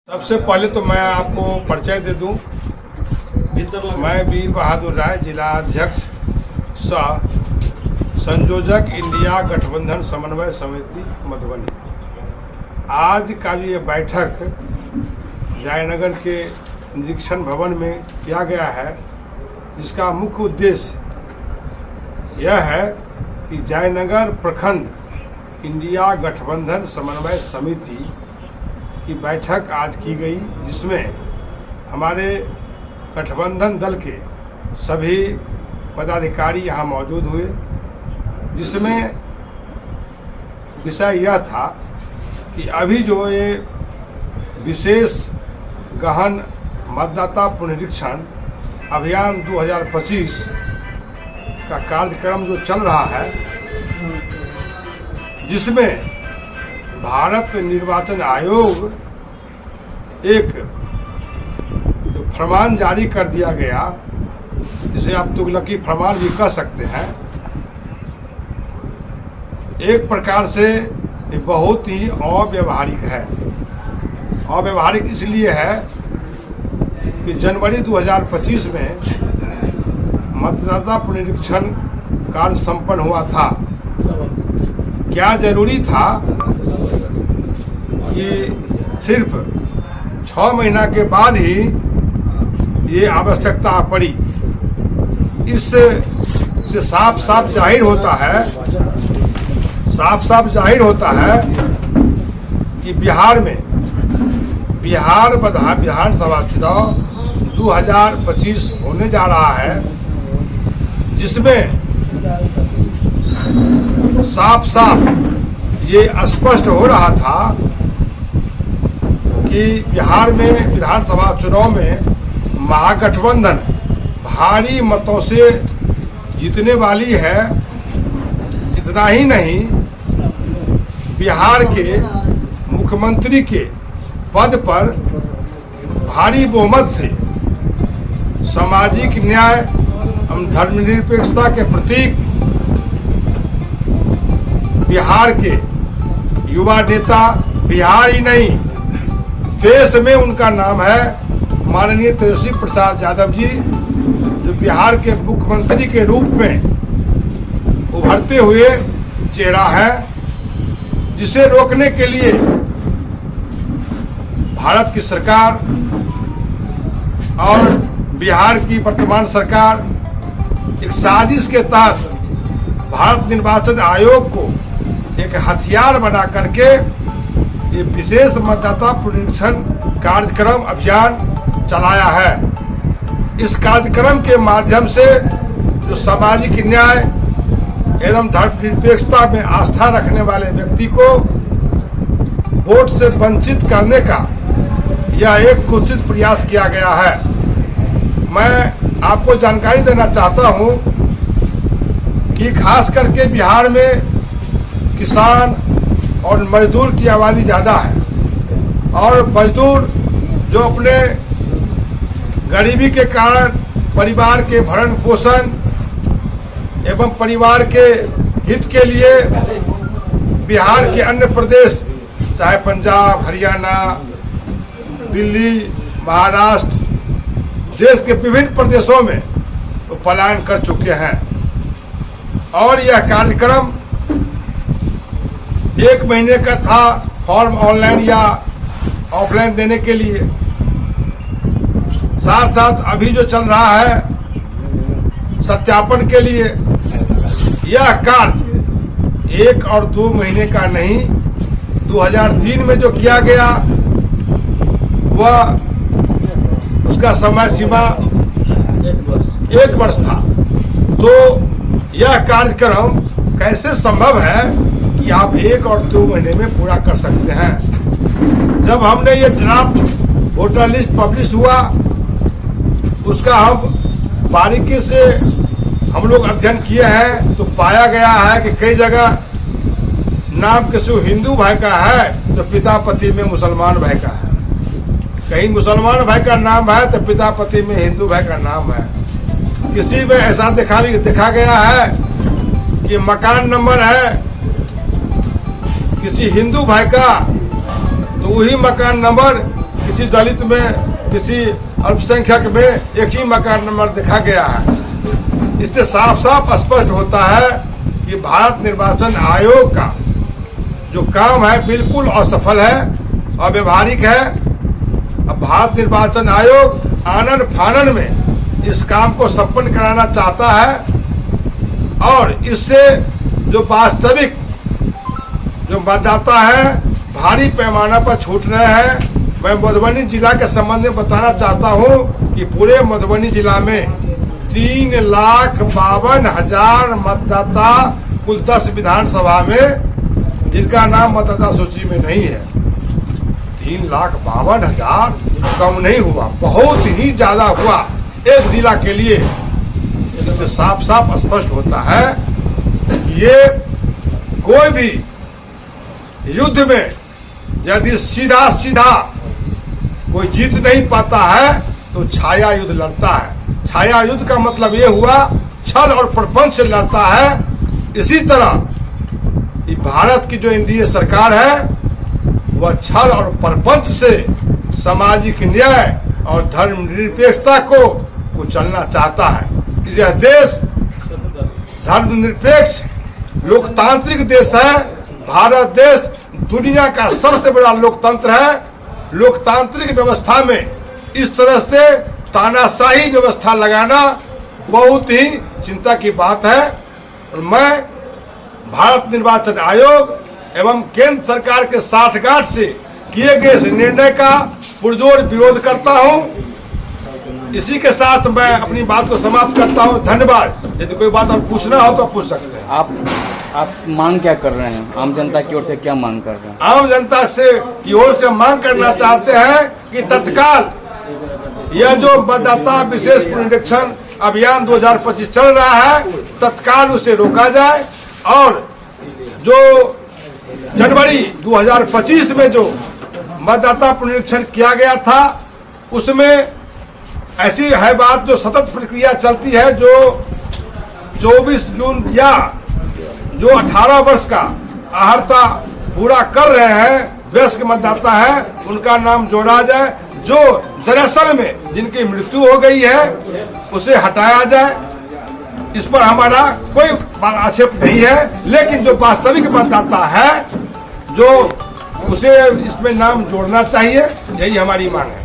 सबसे पहले तो मैं आपको परिचय दे दूं। मैं वीर बहादुर राय, जिला अध्यक्ष सह संयोजक इंडिया गठबंधन समन्वय समिति मधुबनी। आज का जो ये बैठक जयनगर के निरीक्षण भवन में किया गया है, जिसका मुख्य उद्देश्य यह है कि जयनगर प्रखंड इंडिया गठबंधन समन्वय समिति की बैठक आज की गई, जिसमें हमारे गठबंधन दल के सभी पदाधिकारी यहाँ मौजूद हुए, जिसमें विषय यह था कि अभी जो ये विशेष गहन मतदाता पुनरीक्षण अभियान 2025 का कार्यक्रम जो चल रहा है, जिसमें भारत निर्वाचन आयोग एक जो फरमान जारी कर दिया गया, जिसे आप तुगलकी फरमान भी कह सकते हैं, एक प्रकार से ये बहुत ही अव्यवहारिक है। अव्यवहारिक इसलिए है कि जनवरी 2025 में मतदाता पुनरीक्षण कार्य संपन्न हुआ था। क्या जरूरी था कि सिर्फ 6 महीना के बाद ही ये आवश्यकता पड़ी? इससे साफ साफ जाहिर होता है कि बिहार विधानसभा चुनाव 2025 होने जा रहा है, जिसमें साफ ये स्पष्ट हो रहा था कि बिहार में विधानसभा चुनाव में महागठबंधन भारी मतों से जीतने वाली है। इतना ही नहीं, बिहार के मुख्यमंत्री के पद पर भारी बहुमत से सामाजिक न्याय एवं धर्मनिरपेक्षता के प्रतीक बिहार के युवा नेता, बिहार ही नहीं देश में उनका नाम है, माननीय तेजस्वी प्रसाद यादव जी, जो बिहार के मुख्यमंत्री के रूप में उभरते हुए चेहरा है, जिसे रोकने के लिए भारत की सरकार और बिहार की वर्तमान सरकार एक साजिश के तहत भारत निर्वाचन आयोग को एक हथियार बना करके ये विशेष मतदाता पुनरीक्षण कार्यक्रम अभियान चलाया है। इस कार्यक्रम के माध्यम से जो सामाजिक न्याय एवं धर्मनिरपेक्षता में आस्था रखने वाले व्यक्ति को वोट से वंचित करने का यह एक कुत्सित प्रयास किया गया है। मैं आपको जानकारी देना चाहता हूं कि खास करके बिहार में किसान और मजदूर की आबादी ज़्यादा है, और मजदूर जो अपने गरीबी के कारण परिवार के भरण पोषण एवं परिवार के हित के लिए बिहार के अन्य प्रदेश, चाहे पंजाब, हरियाणा, दिल्ली, महाराष्ट्र, देश के विभिन्न प्रदेशों में वो पलायन कर चुके हैं। और यह कार्यक्रम 1 महीने का था, फॉर्म ऑनलाइन या ऑफलाइन देने के लिए। साथ साथ अभी जो चल रहा है सत्यापन के लिए, यह कार्य 1 और 2 महीने का नहीं, 2003 में जो किया गया वह उसका समय सीमा 1 वर्ष था। तो यह कार्यक्रम कैसे संभव है कि आप 1 और 2 महीने में पूरा कर सकते हैं? जब हमने ये ड्राफ्ट वोटर लिस्ट पब्लिश हुआ, उसका हम बारीकी से हम लोग अध्ययन किए हैं, तो पाया गया है कि कई जगह नाम किसी हिंदू भाई का है तो पिता पति में मुसलमान भाई का है, कहीं मुसलमान भाई का नाम है तो पिता पति में हिंदू भाई का नाम है। किसी में ऐसा देखा गया है कि मकान नंबर है किसी हिंदू भाई का, तो वही मकान नंबर किसी दलित में, किसी अल्पसंख्यक में एक ही मकान नंबर देखा गया है। इससे साफ साफ स्पष्ट होता है कि भारत निर्वाचन आयोग का जो काम है बिल्कुल असफल है, अव्यवहारिक है। अब भारत निर्वाचन आयोग आनन फानन में इस काम को संपन्न कराना चाहता है और इससे जो वास्तविक जो मतदाता है भारी पैमाना पर छूट रहे हैं। मैं मधुबनी जिला के संबंध में बताना चाहता हूं कि पूरे मधुबनी जिला में 3,52,000 मतदाता कुल 10 विधानसभा में जिनका नाम मतदाता सूची में नहीं है। 3,52,000 कम नहीं हुआ, बहुत ही ज्यादा हुआ एक जिला के लिए। इससे साफ साफ स्पष्ट होता है कि ये कोई भी युद्ध में यदि सीधा सीधा कोई जीत नहीं पाता है तो छाया युद्ध लड़ता है। छाया युद्ध का मतलब ये हुआ छल और प्रपंच से लड़ता है। इसी तरह ये भारत की जो एनडीए सरकार है वह छल और प्रपंच से सामाजिक न्याय और धर्मनिरपेक्षता को कुचलना चाहता है। यह देश धर्मनिरपेक्ष लोकतांत्रिक देश है। भारत देश दुनिया का सबसे बड़ा लोकतंत्र है। लोकतांत्रिक व्यवस्था में इस तरह से तानाशाही व्यवस्था लगाना बहुत ही चिंता की बात है। और मैं भारत निर्वाचन आयोग एवं केंद्र सरकार के साठगांठ से किए गए इस निर्णय का पुरजोर विरोध करता हूं। इसी के साथ मैं अपनी बात को समाप्त करता हूं। धन्यवाद। यदि कोई बात और पूछना हो तो पूछ सकते हैं। आप मांग क्या कर रहे हैं? आम जनता की ओर से क्या मांग कर रहे हैं? आम जनता से की ओर से मांग करना चाहते हैं कि तत्काल यह जो मतदाता विशेष पुनरीक्षण अभियान 2025 चल रहा है तत्काल उसे रोका जाए और जो जनवरी 2025 में जो मतदाता पुनरीक्षण किया गया था उसमें ऐसी है बात जो सतत प्रक्रिया चलती है। जो 24 जून या जो 18 वर्ष का अहर्ता पूरा कर रहे हैं वयस्क मतदाता है उनका नाम जोड़ा जाए। जो दरअसल में जिनकी मृत्यु हो गई है उसे हटाया जाए। इस पर हमारा कोई आक्षेप नहीं है, लेकिन जो वास्तविक मतदाता है जो उसे इसमें नाम जोड़ना चाहिए, यही हमारी मांग है।